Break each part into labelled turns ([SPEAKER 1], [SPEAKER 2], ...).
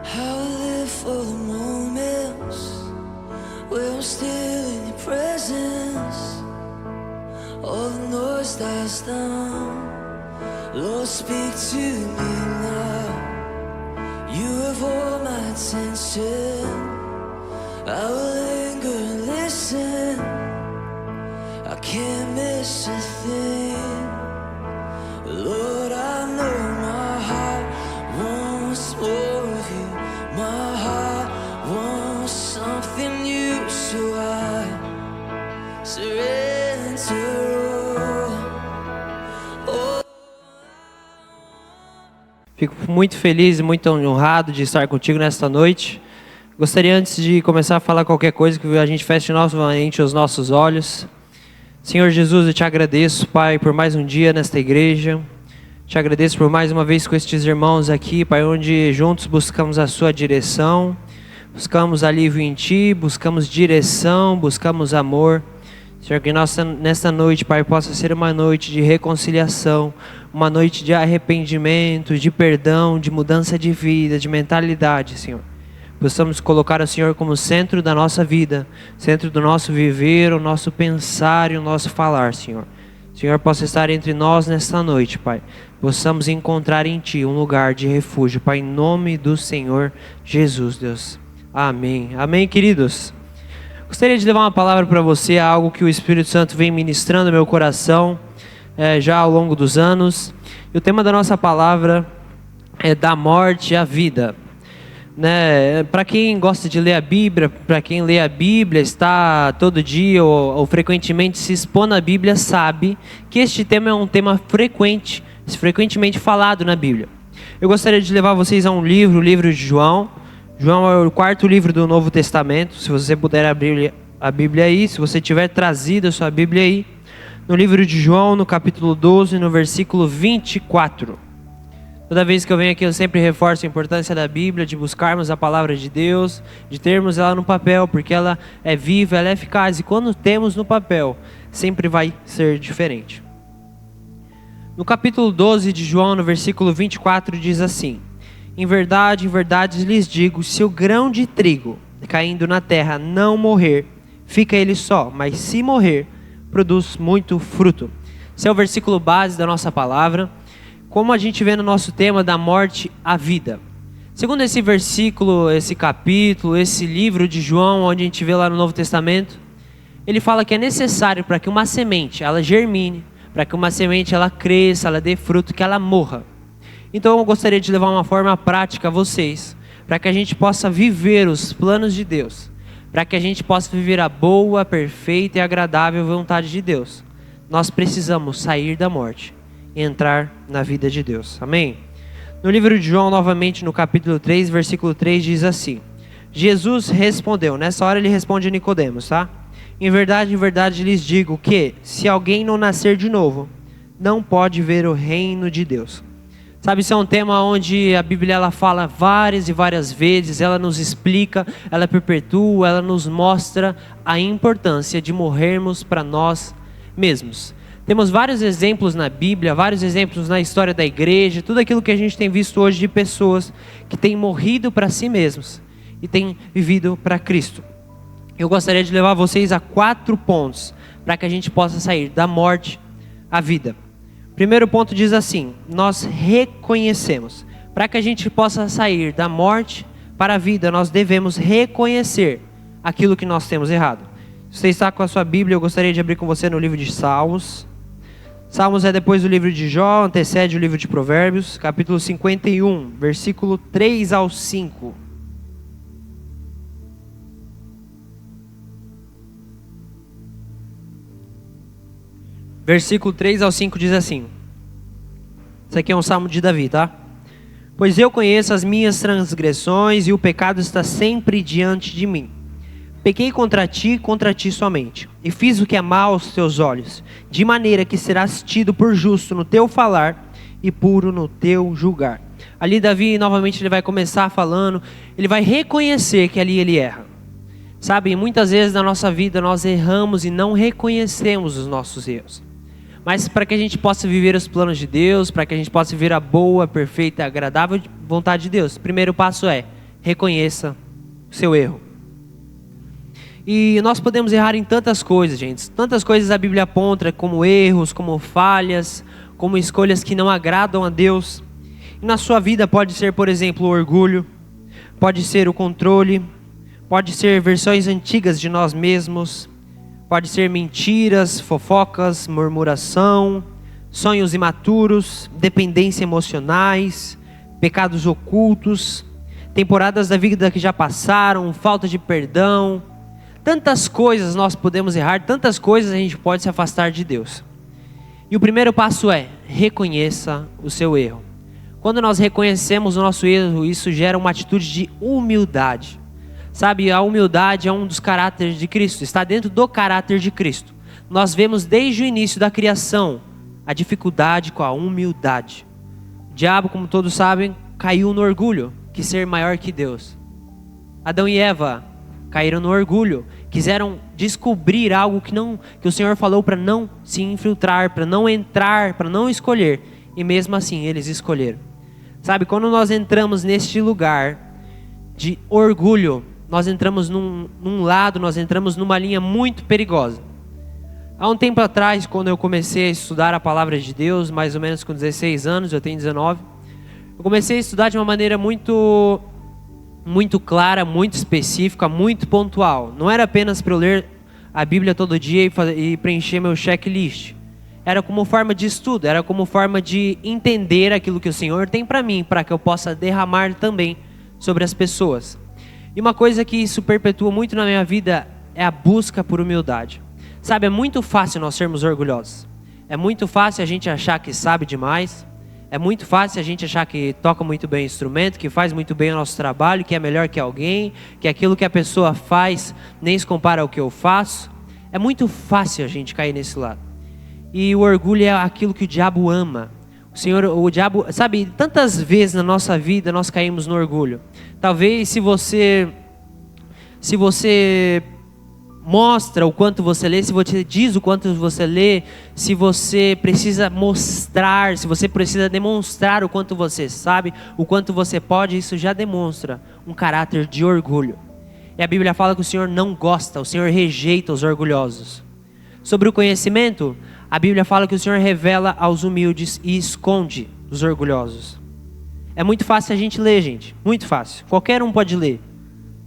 [SPEAKER 1] How I live for the moments where I'm still in your presence. All the noise dies down. Lord, speak to me now. You have all my attention. I will linger and listen. I can't miss a thing. Lord, I know my heart wants more of you. My heart wants something new, so I surrender all.
[SPEAKER 2] Fico muito feliz e muito honrado de estar contigo nesta noite. Gostaria, antes de começar a falar qualquer coisa, que a gente feche novamente os nossos olhos. Senhor Jesus, eu te agradeço, Pai, por mais um dia nesta igreja. Te agradeço por mais uma vez com estes irmãos aqui, Pai, onde juntos buscamos a sua direção, buscamos alívio em Ti, buscamos direção, buscamos amor. Senhor, que nesta noite, Pai, possa ser uma noite de reconciliação, uma noite de arrependimento, de perdão, de mudança de vida, de mentalidade, Senhor. Possamos colocar o Senhor como centro da nossa vida, centro do nosso viver, o nosso pensar e o nosso falar, Senhor. O Senhor possa estar entre nós nesta noite, Pai. Possamos encontrar em Ti um lugar de refúgio, Pai, em nome do Senhor Jesus, Deus. Amém. Amém, queridos. Gostaria de levar uma palavra para você, algo que o Espírito Santo vem ministrando no meu coração já ao longo dos anos. E o tema da nossa palavra é da morte à vida. Para quem gosta de ler a Bíblia, para quem lê a Bíblia, está todo dia ou frequentemente se expõe na Bíblia, sabe que este tema é um tema frequentemente falado na Bíblia. Eu gostaria de levar vocês a um livro, o livro de João. João é o quarto livro do Novo Testamento. Se você puder abrir a Bíblia aí, se você tiver trazido a sua Bíblia aí, no livro de João, no capítulo 12, no versículo 24. Toda vez que eu venho aqui, eu sempre reforço a importância da Bíblia, de buscarmos a palavra de Deus, de termos ela no papel, porque ela é viva, ela é eficaz. E quando temos no papel, sempre vai ser diferente. No capítulo 12 de João, no versículo 24, diz assim: em verdade lhes digo, se o grão de trigo caindo na terra não morrer, fica ele só, mas se morrer, produz muito fruto. Esse é o versículo base da nossa palavra. Como a gente vê no nosso tema da morte à vida. Segundo esse versículo, esse capítulo, esse livro de João, onde a gente vê lá no Novo Testamento, ele fala que é necessário para que uma semente ela germine, para que uma semente ela cresça, ela dê fruto, que ela morra. Então eu gostaria de levar uma forma prática a vocês, para que a gente possa viver os planos de Deus, para que a gente possa viver a boa, perfeita e agradável vontade de Deus. Nós precisamos sair da morte e entrar na vida de Deus. Amém? No livro de João, novamente no capítulo 3, versículo 3, diz assim: Jesus respondeu. Nessa hora ele responde a Nicodemos, tá? Em verdade lhes digo que, se alguém não nascer de novo, não pode ver o reino de Deus. Sabe, isso é um tema onde a Bíblia ela fala várias e várias vezes, ela nos explica, ela perpetua, ela nos mostra a importância de morrermos para nós mesmos. Temos vários exemplos na Bíblia, vários exemplos na história da igreja, tudo aquilo que a gente tem visto hoje de pessoas que têm morrido para si mesmos e têm vivido para Cristo. Eu gostaria de levar vocês a 4 pontos para que a gente possa sair da morte à vida. Primeiro ponto diz assim: nós reconhecemos. Para que a gente possa sair da morte para a vida, nós devemos reconhecer aquilo que nós temos errado. Se você está com a sua Bíblia, eu gostaria de abrir com você no livro de Salmos. Salmos é depois do livro de Jó, antecede o livro de Provérbios, capítulo 51, versículo 3 ao 5. Versículo 3 ao 5 diz assim. Isso aqui é um salmo de Davi, tá? Pois eu conheço as minhas transgressões e o pecado está sempre diante de mim. Pequei contra ti somente, e fiz o que é mal aos teus olhos, de maneira que serás tido por justo no teu falar e puro no teu julgar. Ali Davi, novamente, ele vai começar falando, ele vai reconhecer que ali ele erra. Sabe, muitas vezes na nossa vida nós erramos e não reconhecemos os nossos erros. Mas para que a gente possa viver os planos de Deus, para que a gente possa viver a boa, perfeita e agradável vontade de Deus, o primeiro passo é reconheça o seu erro. E nós podemos errar em tantas coisas, gente. Tantas coisas a Bíblia aponta como erros, como falhas, como escolhas que não agradam a Deus. E na sua vida pode ser, por exemplo, o orgulho, pode ser o controle, pode ser versões antigas de nós mesmos, pode ser mentiras, fofocas, murmuração, sonhos imaturos, dependência emocionais, pecados ocultos, temporadas da vida que já passaram, falta de perdão. Tantas coisas nós podemos errar, tantas coisas a gente pode se afastar de Deus. E o primeiro passo é: reconheça o seu erro. Quando nós reconhecemos o nosso erro, isso gera uma atitude de humildade. Sabe, a humildade é um dos caráteres de Cristo, está dentro do caráter de Cristo. Nós vemos desde o início da criação a dificuldade com a humildade. O diabo, como todos sabem, caiu no orgulho, quis ser maior que Deus. Adão e Eva caíram no orgulho, quiseram descobrir algo que o Senhor falou para não se infiltrar, para não entrar, para não escolher. E mesmo assim eles escolheram. Sabe, quando nós entramos neste lugar de orgulho, nós entramos num lado, nós entramos numa linha muito perigosa. Há um tempo atrás, quando eu comecei a estudar a palavra de Deus, mais ou menos com 16 anos, eu tenho 19, eu comecei a estudar de uma maneira muito clara, muito específica, muito pontual. Não era apenas para eu ler a Bíblia todo dia e preencher meu checklist. Era como forma de estudo, era como forma de entender aquilo que o Senhor tem para mim, para que eu possa derramar também sobre as pessoas. E uma coisa que isso perpetua muito na minha vida é a busca por humildade. Sabe, é muito fácil nós sermos orgulhosos. É muito fácil a gente achar que sabe demais. É muito fácil a gente achar que toca muito bem o instrumento, que faz muito bem o nosso trabalho, que é melhor que alguém, que aquilo que a pessoa faz nem se compara ao que eu faço. É muito fácil a gente cair nesse lado. E o orgulho é aquilo que o diabo ama. O diabo, sabe, tantas vezes na nossa vida nós caímos no orgulho. Talvez se você mostra o quanto você lê, se você diz o quanto você lê, se você precisa mostrar, se você precisa demonstrar o quanto você sabe, o quanto você pode, isso já demonstra um caráter de orgulho. E a Bíblia fala que o Senhor não gosta, o Senhor rejeita os orgulhosos. Sobre o conhecimento, a Bíblia fala que o Senhor revela aos humildes e esconde os orgulhosos. É muito fácil a gente ler, gente, muito fácil. Qualquer um pode ler.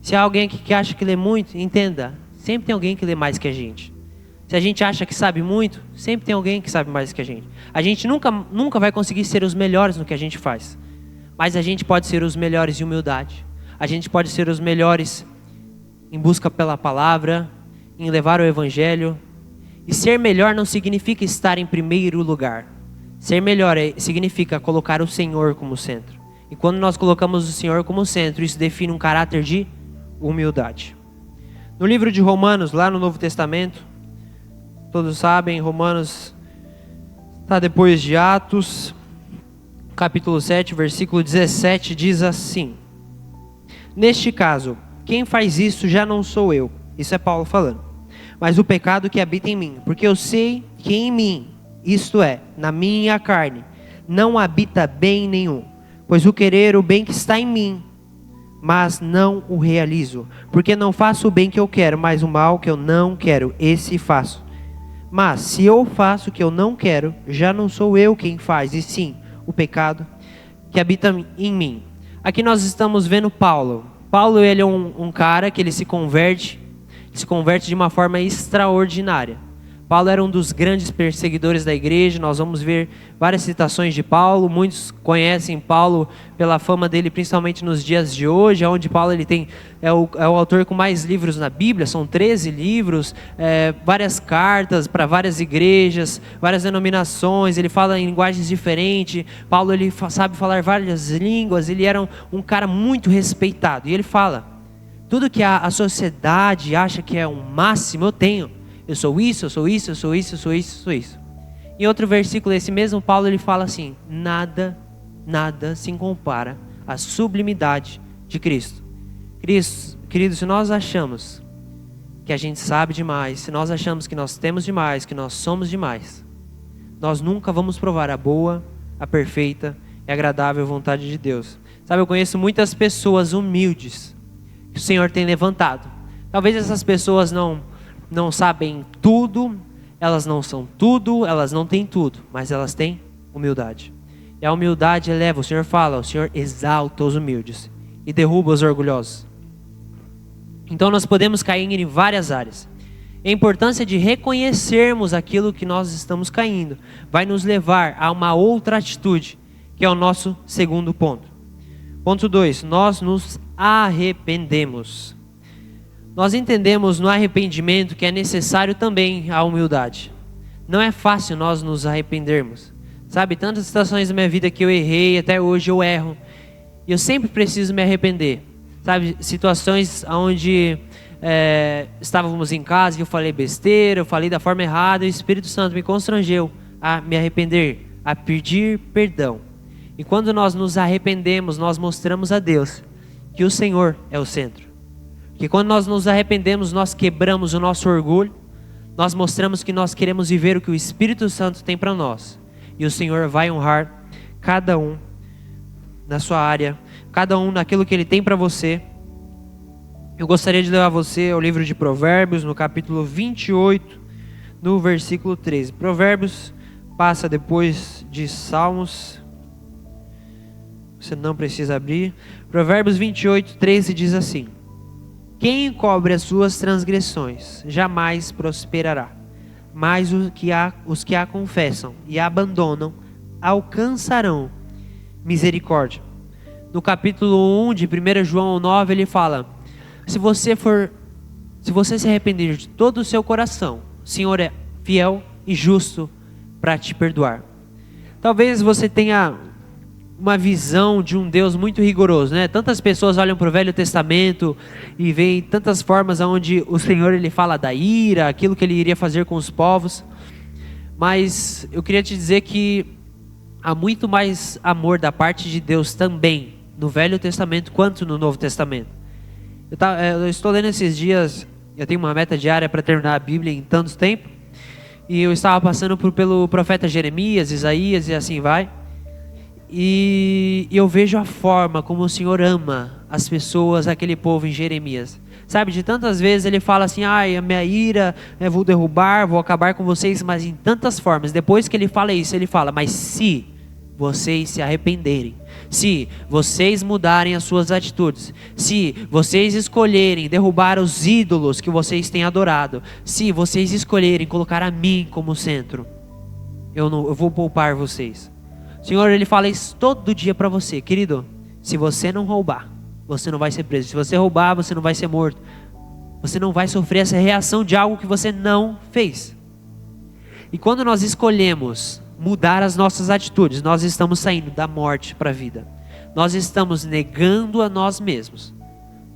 [SPEAKER 2] Se há alguém que acha que lê muito, entenda. Sempre tem alguém que lê mais que a gente. Se a gente acha que sabe muito, sempre tem alguém que sabe mais que a gente. A gente nunca vai conseguir ser os melhores no que a gente faz. Mas a gente pode ser os melhores em humildade. A gente pode ser os melhores em busca pela palavra, em levar o evangelho. E ser melhor não significa estar em primeiro lugar. Ser melhor significa colocar o Senhor como centro. E quando nós colocamos o Senhor como centro, isso define um caráter de humildade. No livro de Romanos, lá no Novo Testamento, todos sabem, Romanos está depois de Atos, capítulo 7, versículo 17, diz assim: neste caso, quem faz isso já não sou eu, isso é Paulo falando, mas o pecado que habita em mim, porque eu sei que em mim, isto é, na minha carne, não habita bem nenhum, pois o querer o bem que está em mim, mas não o realizo, porque não faço o bem que eu quero, mas o mal que eu não quero, esse faço. Mas se eu faço o que eu não quero, já não sou eu quem faz, e sim o pecado que habita em mim. Aqui nós estamos vendo Paulo. Paulo, ele é um cara que ele se converte de uma forma extraordinária. Paulo era um dos grandes perseguidores da igreja. Nós vamos ver várias citações de Paulo. Muitos conhecem Paulo pela fama dele, principalmente nos dias de hoje, onde Paulo é o autor com mais livros na Bíblia. São 13 livros, várias cartas para várias igrejas, várias denominações. Ele fala em linguagens diferentes. Paulo ele sabe falar várias línguas. Ele era um cara muito respeitado. E ele fala: tudo que a sociedade acha que é o máximo, eu tenho. Eu sou isso, eu sou isso, eu sou isso, eu sou isso, eu sou isso. Em outro versículo, esse mesmo Paulo, ele fala assim: nada se compara à sublimidade de Cristo. Querido, se nós achamos que a gente sabe demais, se nós achamos que nós temos demais, que nós somos demais, nós nunca vamos provar a boa, a perfeita e agradável vontade de Deus. Sabe, eu conheço muitas pessoas humildes que o Senhor tem levantado. Talvez essas pessoas não sabem tudo, elas não são tudo, elas não têm tudo, mas elas têm humildade. E a humildade eleva, o Senhor fala, o Senhor exalta os humildes e derruba os orgulhosos. Então nós podemos cair em várias áreas. A importância de reconhecermos aquilo que nós estamos caindo vai nos levar a uma outra atitude, que é o nosso segundo ponto. Ponto 2, nós nos arrependemos. Nós entendemos no arrependimento que é necessário também a humildade. Não é fácil nós nos arrependermos. Sabe, tantas situações da minha vida que eu errei, até hoje eu erro. E eu sempre preciso me arrepender. Sabe, situações onde estávamos em casa e eu falei besteira, eu falei da forma errada, e o Espírito Santo me constrangeu a me arrepender, a pedir perdão. E quando nós nos arrependemos, nós mostramos a Deus que o Senhor é o centro. Porque quando nós nos arrependemos, nós quebramos o nosso orgulho, nós mostramos que nós queremos viver o que o Espírito Santo tem para nós. E o Senhor vai honrar cada um na sua área, cada um naquilo que Ele tem para você. Eu gostaria de levar você ao livro de Provérbios, no capítulo 28, no versículo 13. Provérbios passa depois de Salmos. Você não precisa abrir. Provérbios 28, 13 diz assim: quem encobre as suas transgressões jamais prosperará, mas os que a confessam e a abandonam alcançarão misericórdia. No capítulo 1 de 1 João 9 ele fala: se você se arrepender de todo o seu coração, o Senhor é fiel e justo para te perdoar. Talvez você tenha uma visão de um Deus muito rigoroso, né? Tantas pessoas olham para o Velho Testamento e veem tantas formas onde o Senhor ele fala da ira, aquilo que ele iria fazer com os povos. Mas eu queria te dizer que há muito mais amor da parte de Deus também no Velho Testamento quanto no Novo Testamento. Eu estou lendo esses dias, eu tenho uma meta diária para terminar a Bíblia em tanto tempo, e eu estava passando pelo profeta Jeremias, Isaías e assim vai. E eu vejo a forma como o Senhor ama as pessoas, aquele povo em Jeremias. Sabe, de tantas vezes ele fala assim: ai, a minha ira, eu vou derrubar, vou acabar com vocês, mas em tantas formas. Depois que ele fala isso, ele fala: mas se vocês se arrependerem, se vocês mudarem as suas atitudes, se vocês escolherem derrubar os ídolos que vocês têm adorado, se vocês escolherem colocar a mim como centro, eu vou poupar vocês. O Senhor ele fala isso todo dia para você, querido. Se você não roubar, você não vai ser preso. Se você roubar, você não vai ser morto. Você não vai sofrer essa reação de algo que você não fez. E quando nós escolhemos mudar as nossas atitudes, nós estamos saindo da morte para a vida. Nós estamos negando a nós mesmos.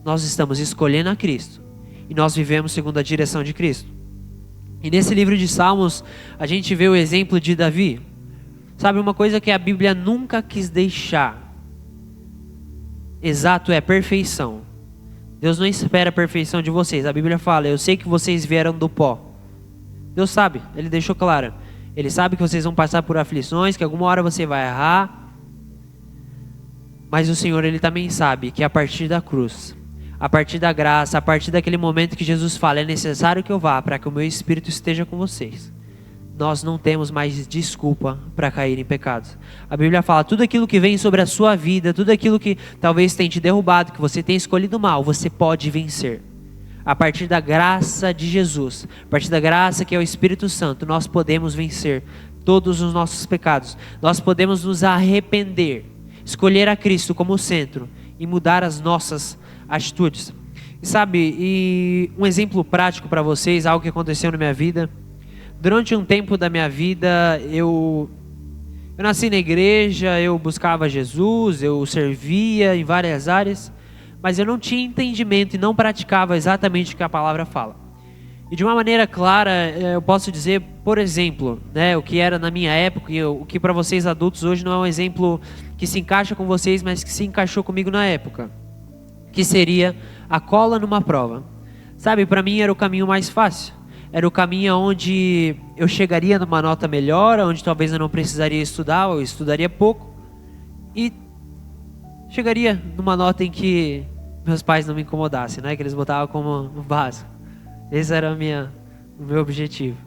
[SPEAKER 2] Nós estamos escolhendo a Cristo. E nós vivemos segundo a direção de Cristo. E nesse livro de Salmos, a gente vê o exemplo de Davi. Sabe, uma coisa que a Bíblia nunca quis deixar exato é perfeição. Deus não espera a perfeição de vocês. A Bíblia fala: eu sei que vocês vieram do pó. Deus sabe, Ele deixou claro. Ele sabe que vocês vão passar por aflições, que alguma hora você vai errar. Mas o Senhor, Ele também sabe que a partir da cruz, a partir da graça, a partir daquele momento que Jesus fala: é necessário que eu vá para que o meu Espírito esteja com vocês, nós não temos mais desculpa para cair em pecados. A Bíblia fala: tudo aquilo que vem sobre a sua vida, tudo aquilo que talvez tenha te derrubado, que você tenha escolhido mal, você pode vencer. A partir da graça de Jesus, a partir da graça que é o Espírito Santo, nós podemos vencer todos os nossos pecados. Nós podemos nos arrepender, escolher a Cristo como centro e mudar as nossas atitudes. E sabe, um exemplo prático para vocês, algo que aconteceu na minha vida. Durante um tempo da minha vida, eu nasci na igreja, eu buscava Jesus, eu servia em várias áreas, mas eu não tinha entendimento e não praticava exatamente o que a palavra fala. E de uma maneira clara, eu posso dizer, por exemplo, né, o que era na minha época, e o que para vocês adultos hoje não é um exemplo que se encaixa com vocês, mas que se encaixou comigo na época, que seria a cola numa prova. Sabe, para mim era o caminho mais fácil. Era o caminho onde eu chegaria numa nota melhor, onde talvez eu não precisaria estudar, ou eu estudaria pouco. E chegaria numa nota em que meus pais não me incomodassem, né? Que eles botavam como básico. Esse era o meu objetivo.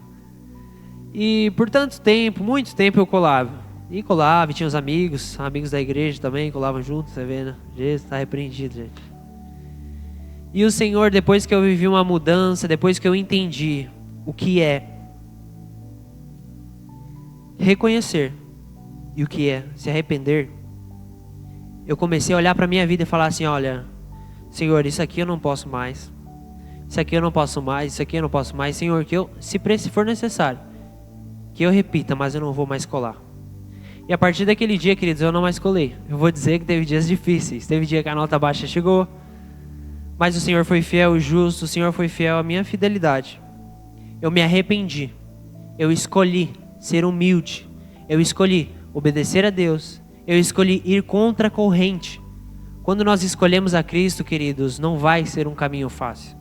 [SPEAKER 2] E por tanto tempo, muito tempo eu colava. E colava, e tinha os amigos da igreja também, colavam juntos, tá vendo? Jesus está repreendido, gente. E o Senhor, depois que eu vivi uma mudança, depois que eu entendi o que é reconhecer e o que é se arrepender, eu comecei a olhar para a minha vida e falar assim, olha, Senhor, isso aqui eu não posso mais, isso aqui eu não posso mais, isso aqui eu não posso mais, Senhor, que eu, se for necessário, que eu repita, mas eu não vou mais colar. E a partir daquele dia, queridos, eu não mais colei. Eu vou dizer que teve dias difíceis, teve dia que a nota baixa chegou, mas o Senhor foi fiel e justo, o Senhor foi fiel à minha fidelidade. Eu me arrependi, eu escolhi ser humilde, eu escolhi obedecer a Deus, eu escolhi ir contra a corrente. Quando nós escolhemos a Cristo, queridos, não vai ser um caminho fácil.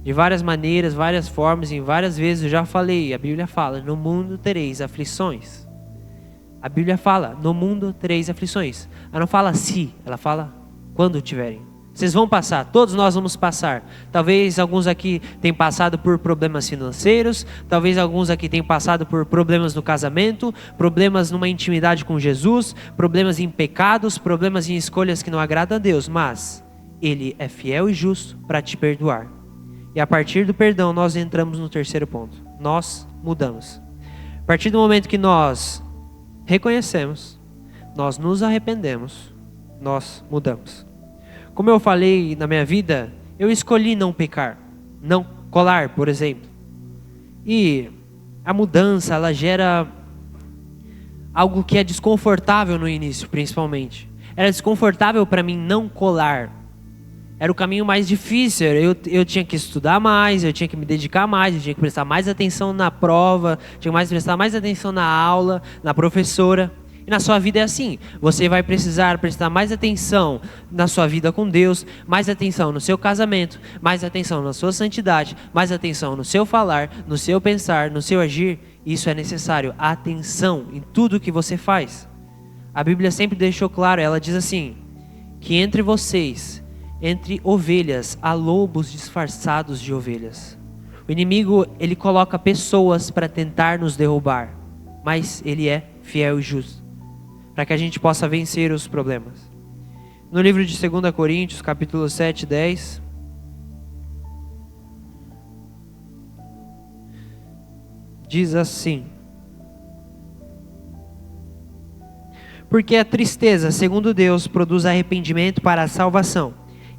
[SPEAKER 2] De várias maneiras, várias formas, em várias vezes eu já falei, a Bíblia fala, no mundo tereis aflições. A Bíblia fala, no mundo tereis aflições. Ela não fala se, ela fala quando tiverem. Vocês vão passar, todos nós vamos passar. Talvez alguns aqui tenham passado por problemas financeiros, talvez alguns aqui tenham passado por problemas no casamento, problemas numa intimidade com Jesus, problemas em pecados, problemas em escolhas que não agradam a Deus, mas Ele é fiel e justo para te perdoar. E a partir do perdão nós entramos no terceiro ponto, nós mudamos. A partir do momento que nós reconhecemos, nós nos arrependemos, nós mudamos. Como eu falei na minha vida, eu escolhi não pecar, não colar, por exemplo. E a mudança, ela gera algo que é desconfortável no início, principalmente. Era desconfortável para mim não colar. Era o caminho mais difícil. Eu tinha que estudar mais, eu tinha que me dedicar mais, eu tinha que prestar mais atenção na prova, tinha que prestar mais atenção na aula, na professora. E na sua vida é assim, você vai precisar prestar mais atenção na sua vida com Deus, mais atenção no seu casamento, mais atenção na sua santidade, mais atenção no seu falar, no seu pensar, no seu agir. Isso é necessário, atenção em tudo que você faz. A Bíblia sempre deixou claro, ela diz assim, que entre vocês, entre ovelhas, há lobos disfarçados de ovelhas. O inimigo, ele coloca pessoas para tentar nos derrubar, mas ele é fiel e justo, para que a gente possa vencer os problemas. No livro de 2 Coríntios, capítulo 7, 10, diz assim: porque a tristeza, segundo Deus, produz arrependimento para a salvação,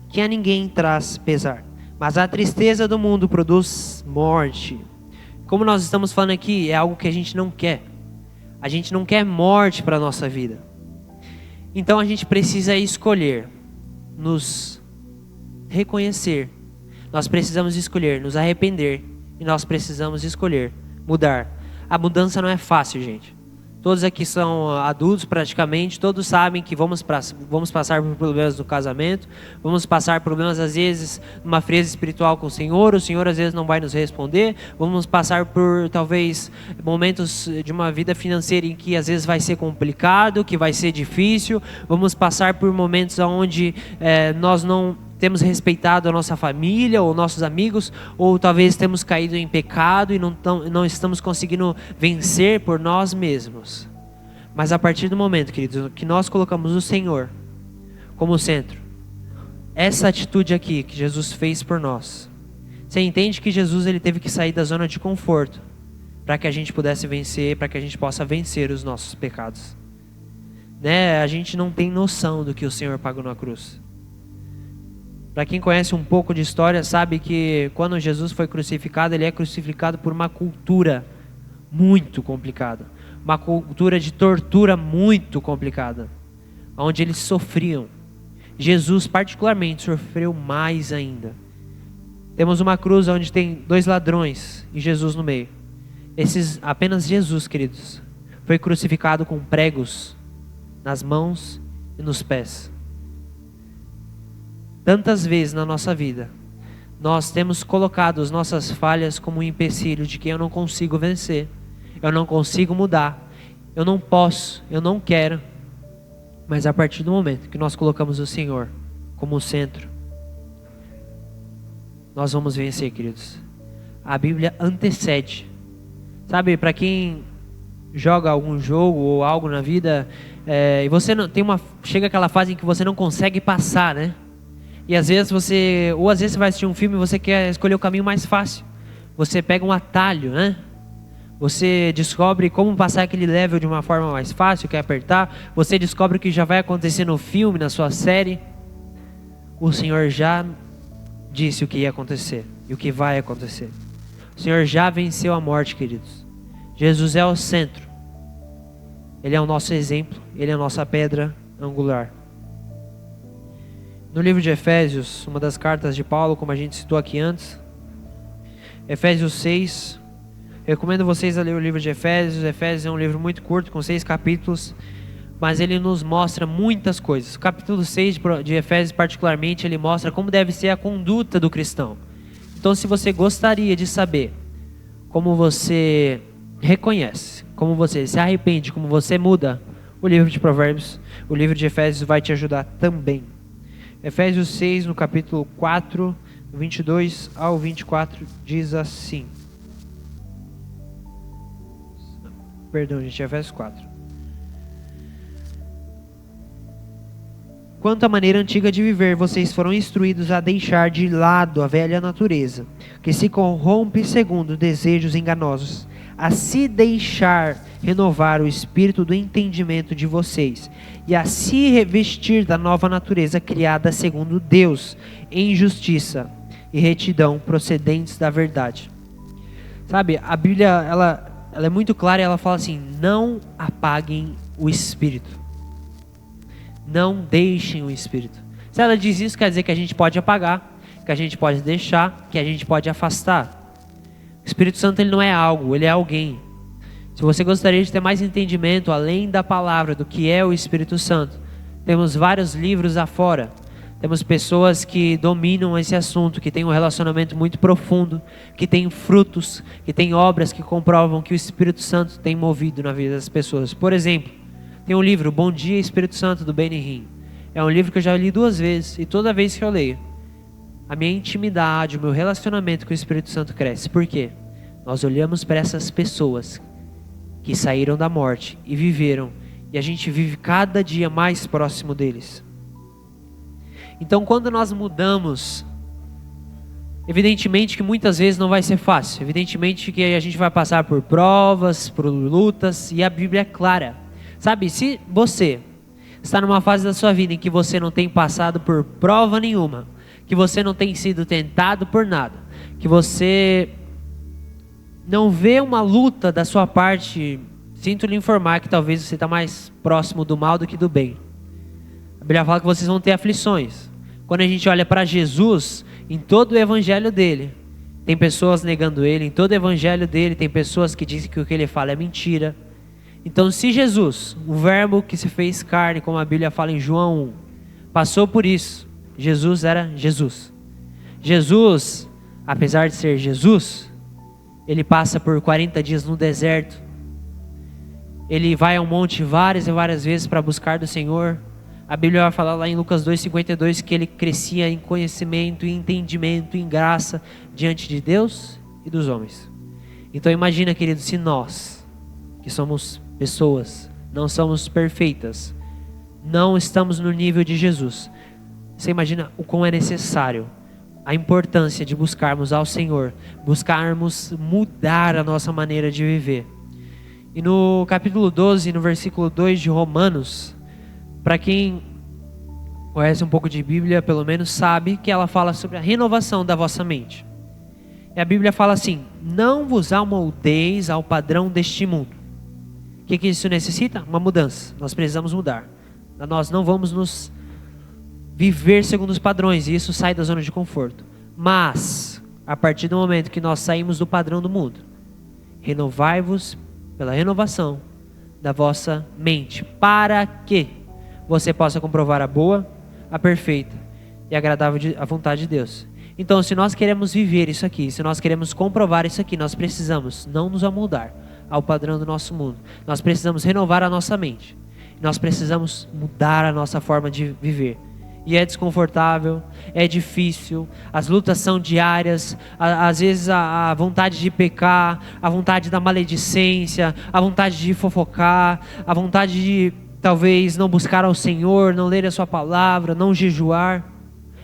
[SPEAKER 2] que a ninguém traz pesar. Mas a tristeza do mundo produz morte. Como nós estamos falando aqui, é algo que a gente não quer. A gente não quer morte para a nossa vida. Então a gente precisa escolher, nos reconhecer. Nós precisamos escolher, nos arrepender. E nós precisamos escolher, mudar. A mudança não é fácil, gente. Todos aqui são adultos praticamente, todos sabem que vamos passar por problemas no casamento, vamos passar por problemas às vezes numa frieza espiritual com o Senhor às vezes não vai nos responder, vamos passar por talvez momentos de uma vida financeira em que às vezes vai ser complicado, que vai ser difícil, vamos passar por momentos onde nós não temos respeitado a nossa família ou nossos amigos, ou talvez temos caído em pecado e não estamos conseguindo vencer por nós mesmos. Mas a partir do momento, queridos, que nós colocamos o Senhor como centro, essa atitude aqui que Jesus fez por nós, você entende que Jesus ele teve que sair da zona de conforto para que a gente pudesse vencer, para que a gente possa vencer os nossos pecados. A gente não tem noção do que o Senhor pagou na cruz. Para quem conhece um pouco de história, sabe que quando Jesus foi crucificado, ele é crucificado por uma cultura muito complicada. Uma cultura de tortura muito complicada, onde eles sofriam. Jesus particularmente sofreu mais ainda. Temos uma cruz onde tem 2 ladrões e Jesus no meio. Apenas Jesus, queridos, foi crucificado com pregos nas mãos e nos pés. Tantas vezes na nossa vida, nós temos colocado as nossas falhas como um empecilho de que eu não consigo vencer, eu não consigo mudar, eu não posso, eu não quero. Mas a partir do momento que nós colocamos o Senhor como o centro, nós vamos vencer, queridos. A Bíblia antecede. Sabe, para quem joga algum jogo ou algo na vida, e você não tem chega aquela fase em que você não consegue passar, né? E às vezes você vai assistir um filme e você quer escolher o caminho mais fácil. Você pega um atalho, né? Você descobre como passar aquele level de uma forma mais fácil, quer apertar. Você descobre o que já vai acontecer no filme, na sua série. O Senhor já disse o que ia acontecer e o que vai acontecer. O Senhor já venceu a morte, queridos. Jesus é o centro. Ele é o nosso exemplo. Ele é a nossa pedra angular. No livro de Efésios, uma das cartas de Paulo, como a gente citou aqui antes, Efésios 6, recomendo vocês a ler o livro de Efésios. Efésios é um livro muito curto, com 6 capítulos, mas ele nos mostra muitas coisas. O capítulo 6 de Efésios, particularmente, ele mostra como deve ser a conduta do cristão. Então, se você gostaria de saber como você reconhece, como você se arrepende, como você muda, o livro de Provérbios, o livro de Efésios vai te ajudar também. Efésios 6, no capítulo 4, 22 ao 24, diz assim. Perdão, gente, Efésios 4. Quanto à maneira antiga de viver, vocês foram instruídos a deixar de lado a velha natureza, que se corrompe segundo desejos enganosos, a se deixar renovar o espírito do entendimento de vocês, e a se revestir da nova natureza criada segundo Deus, em justiça e retidão procedentes da verdade. Sabe, a Bíblia, ela é muito clara e ela fala assim: não apaguem o espírito. Não deixem o espírito. Se ela diz isso, quer dizer que a gente pode apagar, que a gente pode deixar, que a gente pode afastar. O Espírito Santo, ele não é algo, ele é alguém. Se você gostaria de ter mais entendimento além da palavra do que é o Espírito Santo, temos vários livros afora. Temos pessoas que dominam esse assunto, que têm um relacionamento muito profundo, que têm frutos, que têm obras que comprovam que o Espírito Santo tem movido na vida das pessoas. Por exemplo, tem um livro, Bom Dia Espírito Santo, do Benny Hinn. É um livro que eu já li 2 vezes, e toda vez que eu leio, a minha intimidade, o meu relacionamento com o Espírito Santo cresce. Por quê? Nós olhamos para essas pessoas que saíram da morte e viveram, e a gente vive cada dia mais próximo deles. Então, quando nós mudamos, evidentemente que muitas vezes não vai ser fácil, evidentemente que a gente vai passar por provas, por lutas, e a Bíblia é clara. Sabe, se você está numa fase da sua vida em que você não tem passado por prova nenhuma, que você não tem sido tentado por nada, que você não vê uma luta da sua parte, sinto lhe informar que talvez você está mais próximo do mal do que do bem. A Bíblia fala que vocês vão ter aflições. Quando a gente olha para Jesus, em todo o evangelho dele, tem pessoas negando ele, em todo o evangelho dele tem pessoas que dizem que o que ele fala é mentira. Então, se Jesus, o verbo que se fez carne, como a Bíblia fala em João 1, passou por isso, Jesus era Jesus. Jesus, apesar de ser Jesus, ele passa por 40 dias no deserto. Ele vai ao monte várias e várias vezes para buscar do Senhor. A Bíblia vai falar lá em Lucas 2,52 que ele crescia em conhecimento, em entendimento, em graça diante de Deus e dos homens. Então imagina, querido, se nós, que somos pessoas, não somos perfeitas, não estamos no nível de Jesus, você imagina o quão é necessário, a importância de buscarmos ao Senhor, buscarmos mudar a nossa maneira de viver. E no capítulo 12, no versículo 2 de Romanos, para quem conhece um pouco de Bíblia, pelo menos sabe que ela fala sobre a renovação da vossa mente. E a Bíblia fala assim: não vos amoldeis ao padrão deste mundo. O que isso necessita? Uma mudança. Nós precisamos mudar. Nós não vamos nos viver segundo os padrões, e isso sai da zona de conforto. Mas, a partir do momento que nós saímos do padrão do mundo, renovai-vos pela renovação da vossa mente, para que você possa comprovar a boa, a perfeita e agradável a vontade de Deus. Então, se nós queremos viver isso aqui, se nós queremos comprovar isso aqui, nós precisamos não nos amoldar ao padrão do nosso mundo. Nós precisamos renovar a nossa mente. Nós precisamos mudar a nossa forma de viver. E é desconfortável, é difícil, as lutas são diárias, às vezes a vontade de pecar, a vontade da maledicência, a vontade de fofocar, a vontade de talvez não buscar ao Senhor, não ler a sua palavra, não jejuar.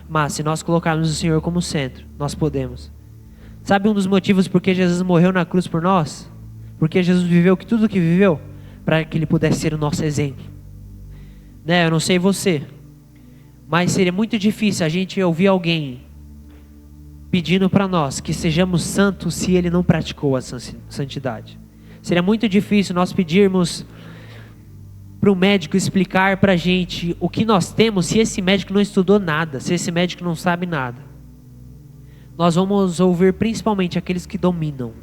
[SPEAKER 2] Mas se nós colocarmos o Senhor como centro, nós podemos. Sabe um dos motivos por que Jesus morreu na cruz por nós? Porque Jesus viveu tudo o que viveu, para que Ele pudesse ser o nosso exemplo. Eu não sei você, mas seria muito difícil a gente ouvir alguém pedindo para nós que sejamos santos se ele não praticou a santidade. Seria muito difícil nós pedirmos para o médico explicar para a gente o que nós temos se esse médico não estudou nada, se esse médico não sabe nada. Nós vamos ouvir principalmente aqueles que dominam.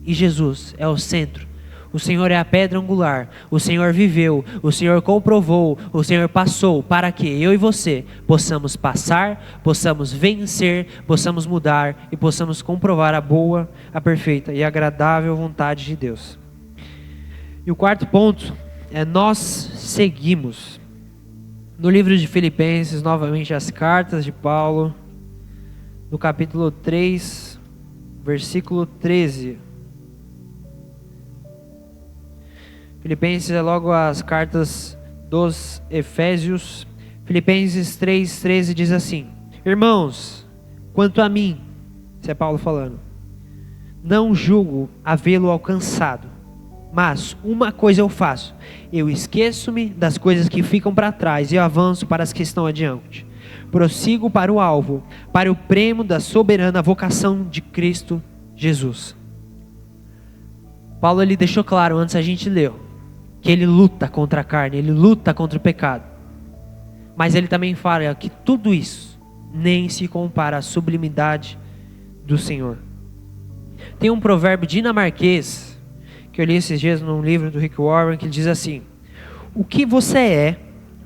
[SPEAKER 2] E Jesus é o centro. O Senhor é a pedra angular, o Senhor viveu, o Senhor comprovou, o Senhor passou, para que eu e você possamos passar, possamos vencer, possamos mudar e possamos comprovar a boa, a perfeita e agradável vontade de Deus. E o quarto ponto é nós seguimos. No livro de Filipenses, novamente as cartas de Paulo, no capítulo 3, versículo 13. Filipenses é logo as cartas dos Efésios. Filipenses 3:13 diz assim: Irmãos, quanto a mim, isso é Paulo falando, não julgo havê-lo alcançado, mas uma coisa eu faço, eu esqueço-me das coisas que ficam para trás e eu avanço para as que estão adiante. Prossigo para o alvo, para o prêmio da soberana vocação de Cristo Jesus. Paulo ele deixou claro antes a gente leu que ele luta contra a carne, ele luta contra o pecado. Mas ele também fala que tudo isso nem se compara à sublimidade do Senhor. Tem um provérbio dinamarquês que eu li esses dias num livro do Rick Warren que diz assim: o que você é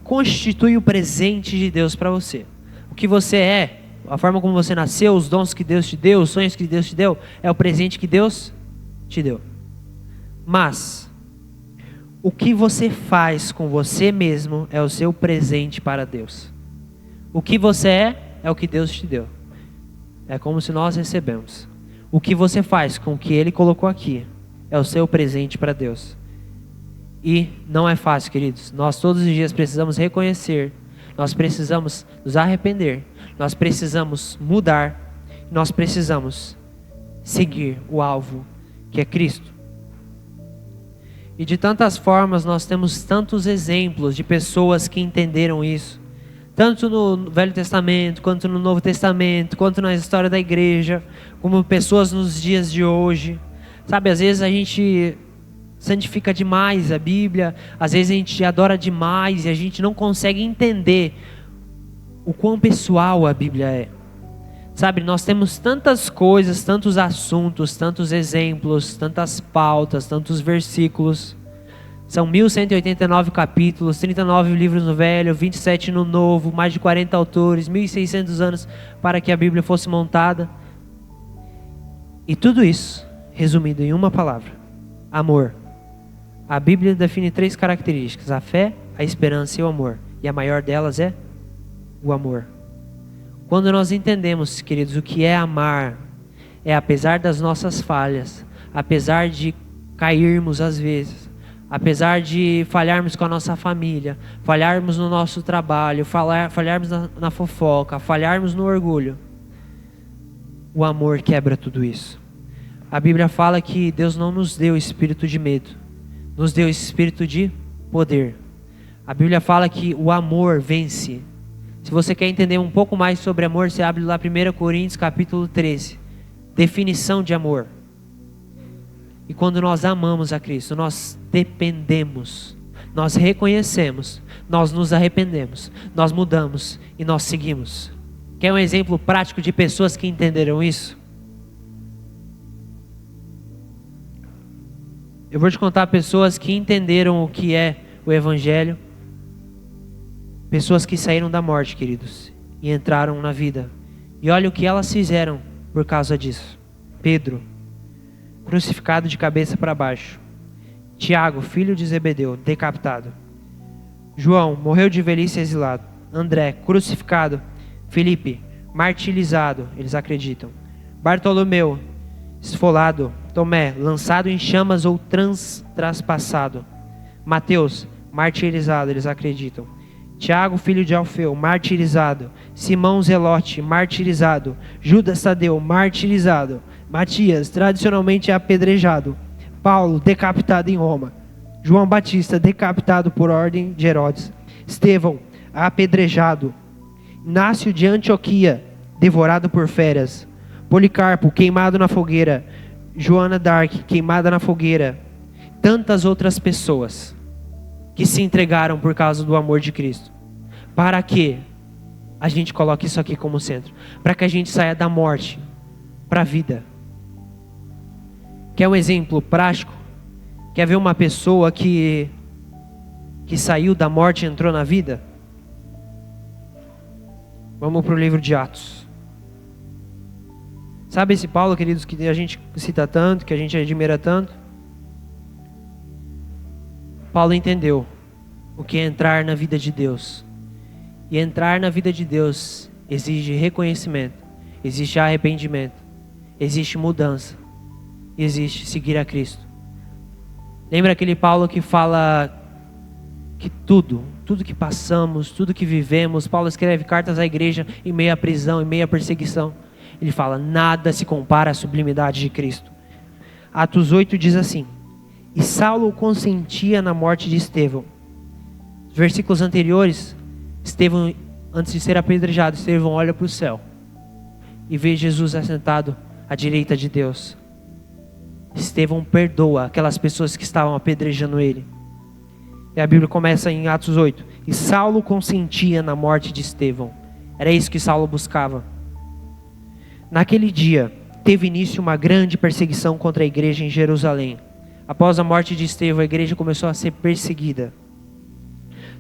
[SPEAKER 2] constitui o presente de Deus para você. O que você é, a forma como você nasceu, os dons que Deus te deu, os sonhos que Deus te deu, é o presente que Deus te deu. Mas o que você faz com você mesmo é o seu presente para Deus. O que você é o que Deus te deu. É como se nós recebemos. O que você faz com o que Ele colocou aqui é o seu presente para Deus. E não é fácil, queridos. Nós todos os dias precisamos reconhecer, nós precisamos nos arrepender, nós precisamos mudar, nós precisamos seguir o alvo que é Cristo. E de tantas formas nós temos tantos exemplos de pessoas que entenderam isso, tanto no Velho Testamento, quanto no Novo Testamento, quanto na história da igreja, como pessoas nos dias de hoje. Sabe, às vezes a gente santifica demais a Bíblia, às vezes a gente adora demais e a gente não consegue entender o quão pessoal a Bíblia é. Sabe, nós temos tantas coisas, tantos assuntos, tantos exemplos, tantas pautas, tantos versículos. São 1189 capítulos, 39 livros no Velho, 27 no Novo, mais de 40 autores, 1600 anos para que a Bíblia fosse montada. E tudo isso resumido em uma palavra: amor. A Bíblia define 3 características: a fé, a esperança e o amor. E a maior delas é o amor. Quando nós entendemos, queridos, o que é amar, é apesar das nossas falhas, apesar de cairmos às vezes, apesar de falharmos com a nossa família, falharmos no nosso trabalho, falharmos na fofoca, falharmos no orgulho, o amor quebra tudo isso. A Bíblia fala que Deus não nos deu espírito de medo, nos deu espírito de poder. A Bíblia fala que o amor vence. Se você quer entender um pouco mais sobre amor, você abre lá 1 Coríntios capítulo 13. Definição de amor. E quando nós amamos a Cristo, nós dependemos, nós reconhecemos, nós nos arrependemos, nós mudamos e nós seguimos. Quer um exemplo prático de pessoas que entenderam isso? Eu vou te contar pessoas que entenderam o que é o Evangelho. Pessoas que saíram da morte, queridos, e entraram na vida. E olha o que elas fizeram por causa disso. Pedro, crucificado de cabeça para baixo. Tiago, filho de Zebedeu, decapitado. João morreu de velhice exilado. André, crucificado. Filipe, martirizado, eles acreditam. Bartolomeu, esfolado. Tomé, lançado em chamas ou traspassado. Mateus, martirizado, eles acreditam. Tiago, filho de Alfeu, martirizado. Simão Zelote, martirizado. Judas Tadeu, martirizado. Matias, tradicionalmente apedrejado. Paulo, decapitado em Roma. João Batista, decapitado por ordem de Herodes. Estevão, apedrejado. Inácio de Antioquia, devorado por feras. Policarpo, queimado na fogueira. Joana d'Arc, queimada na fogueira. Tantas outras pessoas que se entregaram por causa do amor de Cristo. Para que a gente coloque isso aqui como centro? Para que a gente saia da morte para a vida. Quer um exemplo prático? Quer ver uma pessoa que saiu da morte e entrou na vida? Vamos para o livro de Atos. Sabe esse Paulo, queridos, que a gente cita tanto, que a gente admira tanto? Paulo entendeu o que é entrar na vida de Deus. E entrar na vida de Deus exige reconhecimento, existe arrependimento, existe mudança, existe seguir a Cristo. Lembra aquele Paulo que fala que tudo que passamos, tudo que vivemos, Paulo escreve cartas à igreja em meio à prisão, em meio à perseguição. Ele fala, nada se compara à sublimidade de Cristo. Atos 8 diz assim: e Saulo consentia na morte de Estevão. Os versículos anteriores, Estevão, antes de ser apedrejado, Estevão olha para o céu e vê Jesus assentado à direita de Deus. Estevão perdoa aquelas pessoas que estavam apedrejando ele. E a Bíblia começa em Atos 8. E Saulo consentia na morte de Estevão. Era isso que Saulo buscava. Naquele dia, teve início uma grande perseguição contra a igreja em Jerusalém. Após a morte de Estevão, a igreja começou a ser perseguida.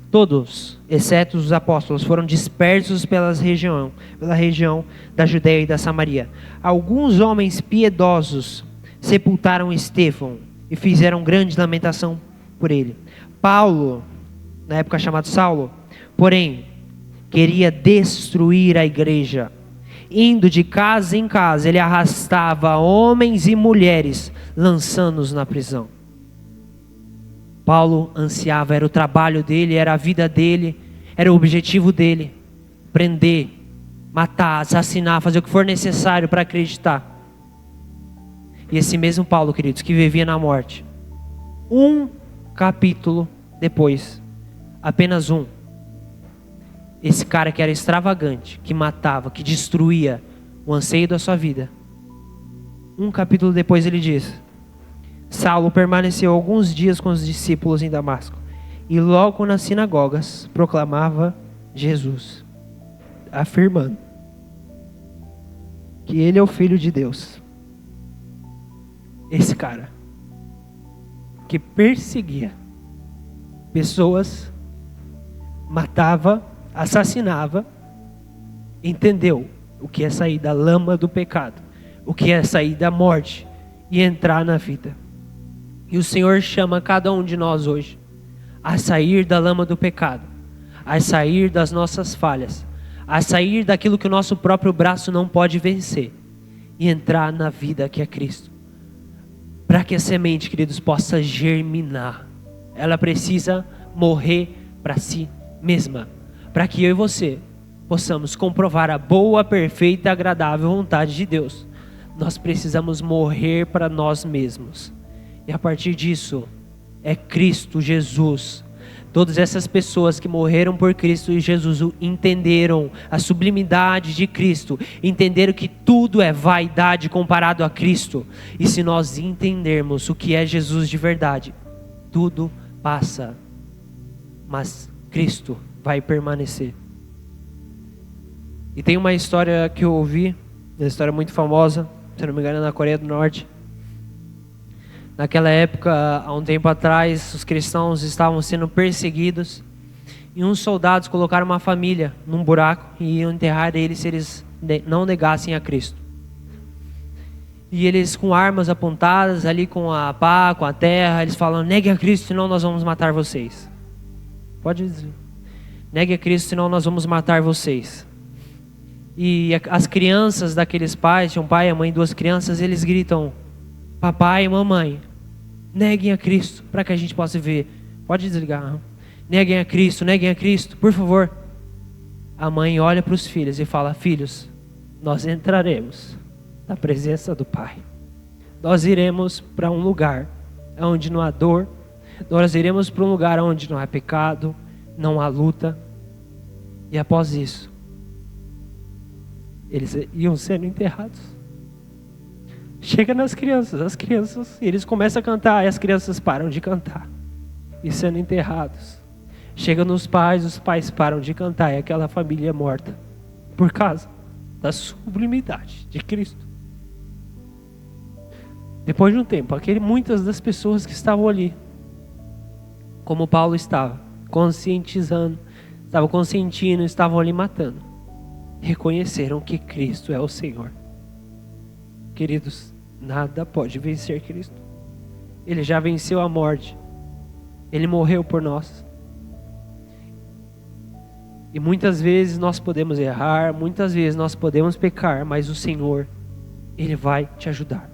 [SPEAKER 2] Todos, exceto os apóstolos, foram dispersos pela região da Judeia e da Samaria. Alguns homens piedosos sepultaram Estevão e fizeram grande lamentação por ele. Paulo, na época chamado Saulo, porém, queria destruir a igreja. Indo de casa em casa, ele arrastava homens e mulheres, lançando-os na prisão. Paulo ansiava, era o trabalho dele, era a vida dele, era o objetivo dele. Prender, matar, assassinar, fazer o que for necessário para acreditar. E esse mesmo Paulo, queridos, que vivia na morte, um capítulo depois, apenas um, esse cara que era extravagante, que matava, que destruía o anseio da sua vida, um capítulo depois ele diz: Saulo permaneceu alguns dias com os discípulos em Damasco, e logo nas sinagogas proclamava Jesus, afirmando que ele é o Filho de Deus. Esse cara que perseguia pessoas, matava, assassinava, entendeu o que é sair da lama do pecado, o que é sair da morte e entrar na vida. E o Senhor chama cada um de nós hoje a sair da lama do pecado, a sair das nossas falhas, a sair daquilo que o nosso próprio braço não pode vencer e entrar na vida que é Cristo. Para que a semente, queridos, possa germinar, ela precisa morrer para si mesma, para que eu e você possamos comprovar a boa, perfeita e agradável vontade de Deus. Nós precisamos morrer para nós mesmos, e a partir disso é Cristo Jesus. Todas essas pessoas que morreram por Cristo e Jesus entenderam a sublimidade de Cristo, entenderam que tudo é vaidade comparado a Cristo. E se nós entendermos o que é Jesus de verdade, tudo passa, mas Cristo vai permanecer. E tem uma história que eu ouvi, uma história muito famosa, se não me engano, na Coreia do Norte. Naquela época, há um tempo atrás, os cristãos estavam sendo perseguidos e uns soldados colocaram uma família num buraco e iam enterrar eles se eles não negassem a Cristo. E eles com armas apontadas ali com a pá, com a terra, eles falam: negue a Cristo, senão nós vamos matar vocês. Pode dizer. Negue a Cristo, senão nós vamos matar vocês. E as crianças daqueles pais, tinha um pai, a mãe, duas crianças, eles gritam: papai e mamãe, neguem a Cristo, para que a gente possa ver. Pode desligar. Neguem a Cristo, por favor. A mãe olha para os filhos e fala: filhos, nós entraremos na presença do Pai. Nós iremos para um lugar onde não há dor. Nós iremos para um lugar onde não há pecado, não há luta. E após isso, eles iam sendo enterrados. Chega nas crianças, as crianças, eles começam a cantar e as crianças param de cantar e sendo enterrados. Chega nos pais, os pais param de cantar e aquela família é morta por causa da sublimidade de Cristo. Depois de um tempo, muitas das pessoas que estavam ali, como Paulo estava, conscientizando, estavam consentindo, estavam ali matando, reconheceram que Cristo é o Senhor. Queridos, nada pode vencer Cristo. Ele já venceu a morte. Ele morreu por nós. E muitas vezes nós podemos errar, muitas vezes nós podemos pecar, mas o Senhor, Ele vai te ajudar.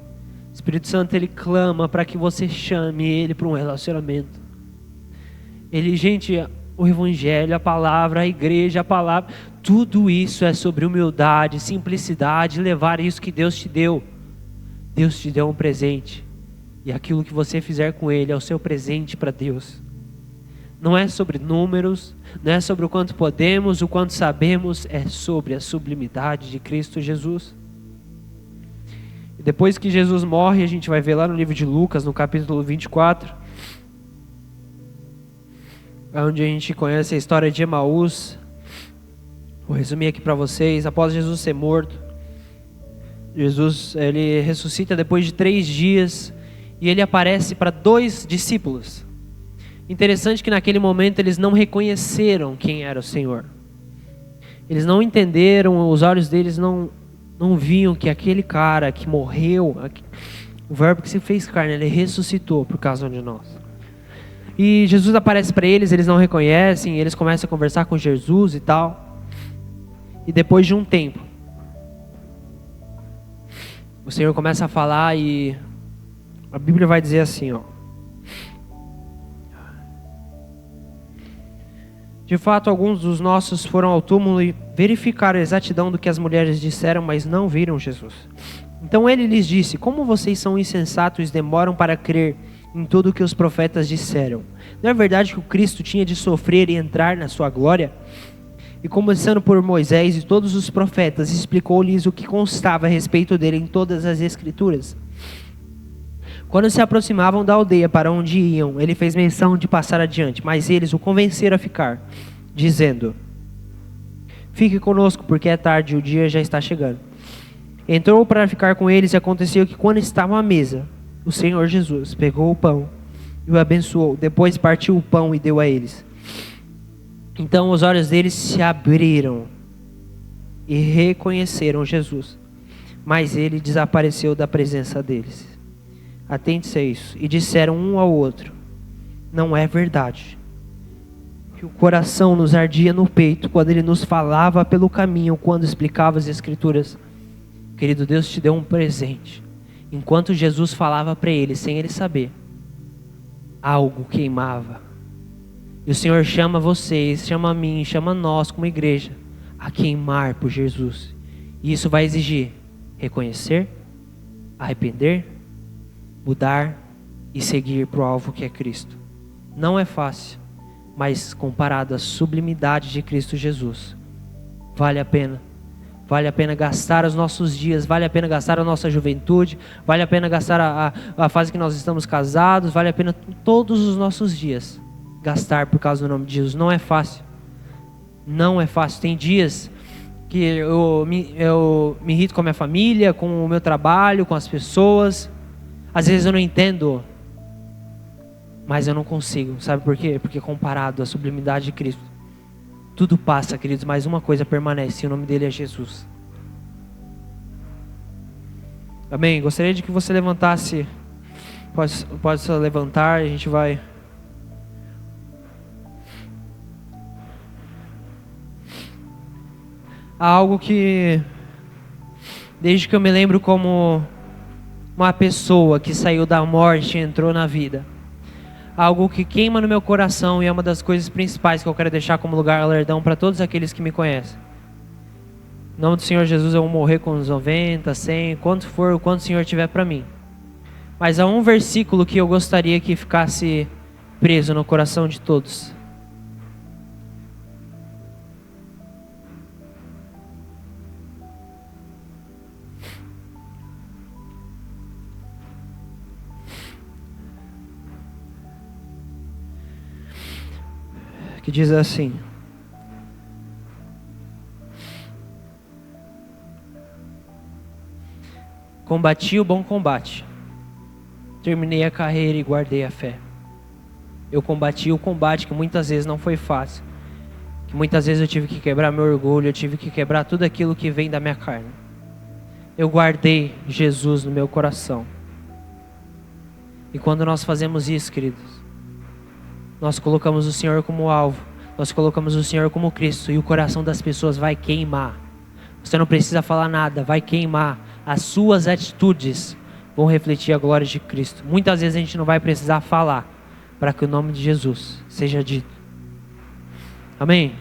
[SPEAKER 2] O Espírito Santo, Ele clama para que você chame Ele para um relacionamento. Gente, o Evangelho, a palavra, a igreja, a palavra, tudo isso é sobre humildade, simplicidade, levar isso que Deus te deu. Deus te deu um presente. E aquilo que você fizer com Ele é o seu presente para Deus. Não é sobre números, não é sobre o quanto podemos, o quanto sabemos, é sobre a sublimidade de Cristo Jesus. E depois que Jesus morre, a gente vai ver lá no livro de Lucas, no capítulo 24, onde a gente conhece a história de Emaús. Vou resumir aqui para vocês. Após Jesus ser morto, Jesus, ele ressuscita depois de 3 dias e ele aparece para 2 discípulos. Interessante que naquele momento eles não reconheceram quem era o Senhor. Eles não entenderam, os olhos deles não viam que aquele cara que morreu, o verbo que se fez carne, ele ressuscitou por causa de nós. E Jesus aparece para eles, eles não reconhecem, eles começam a conversar com Jesus e tal. E depois de um tempo, o Senhor começa a falar e a Bíblia vai dizer assim, ó: de fato, alguns dos nossos foram ao túmulo e verificaram a exatidão do que as mulheres disseram, mas não viram Jesus. Então ele lhes disse: como vocês são insensatos e demoram para crer em tudo o que os profetas disseram? Não é verdade que o Cristo tinha de sofrer e entrar na sua glória? E começando por Moisés e todos os profetas, explicou-lhes o que constava a respeito dele em todas as Escrituras. Quando se aproximavam da aldeia para onde iam, ele fez menção de passar adiante, mas eles o convenceram a ficar, dizendo: fique conosco, porque é tarde e o dia já está chegando. Entrou para ficar com eles e aconteceu que quando estavam à mesa, o Senhor Jesus pegou o pão e o abençoou, depois partiu o pão e deu a eles. Então os olhos deles se abriram e reconheceram Jesus, mas ele desapareceu da presença deles. Atente-se a isso. E disseram um ao outro: não é verdade que o coração nos ardia no peito quando ele nos falava pelo caminho, quando explicava as Escrituras? Querido, Deus te deu um presente. Enquanto Jesus falava para eles, sem ele saber, algo queimava. E o Senhor chama vocês, chama a mim, chama nós como igreja a queimar por Jesus. E isso vai exigir reconhecer, arrepender, mudar e seguir para o alvo que é Cristo. Não é fácil, mas comparado à sublimidade de Cristo Jesus, vale a pena. Vale a pena gastar os nossos dias, vale a pena gastar a nossa juventude, vale a pena gastar a fase que nós estamos casados, vale a pena todos os nossos dias gastar por causa do nome de Jesus. Não é fácil. Não é fácil. Tem dias que eu me irrito com a minha família, com o meu trabalho, com as pessoas. Às vezes eu não entendo, mas eu não consigo. Sabe por quê? Porque comparado à sublimidade de Cristo, tudo passa, queridos, mas uma coisa permanece, e o nome dele é Jesus. Amém? Gostaria de que você levantasse, pode levantar, a gente vai há algo que, desde que eu me lembro como uma pessoa que saiu da morte e entrou na vida, algo que queima no meu coração e é uma das coisas principais que eu quero deixar como lugar alertão para todos aqueles que me conhecem. Em nome do Senhor Jesus, eu vou morrer com uns 90, 100, quanto for, o quanto o Senhor tiver para mim. Mas há um versículo que eu gostaria que ficasse preso no coração de todos. Que diz assim: combati o bom combate, terminei a carreira e guardei a fé. Eu combati o combate que muitas vezes não foi fácil, que muitas vezes eu tive que quebrar meu orgulho, eu tive que quebrar tudo aquilo que vem da minha carne. Eu guardei Jesus no meu coração. E quando nós fazemos isso, queridos, nós colocamos o Senhor como alvo, nós colocamos o Senhor como Cristo, e o coração das pessoas vai queimar. Você não precisa falar nada, vai queimar. As suas atitudes vão refletir a glória de Cristo. Muitas vezes a gente não vai precisar falar para que o nome de Jesus seja dito. Amém?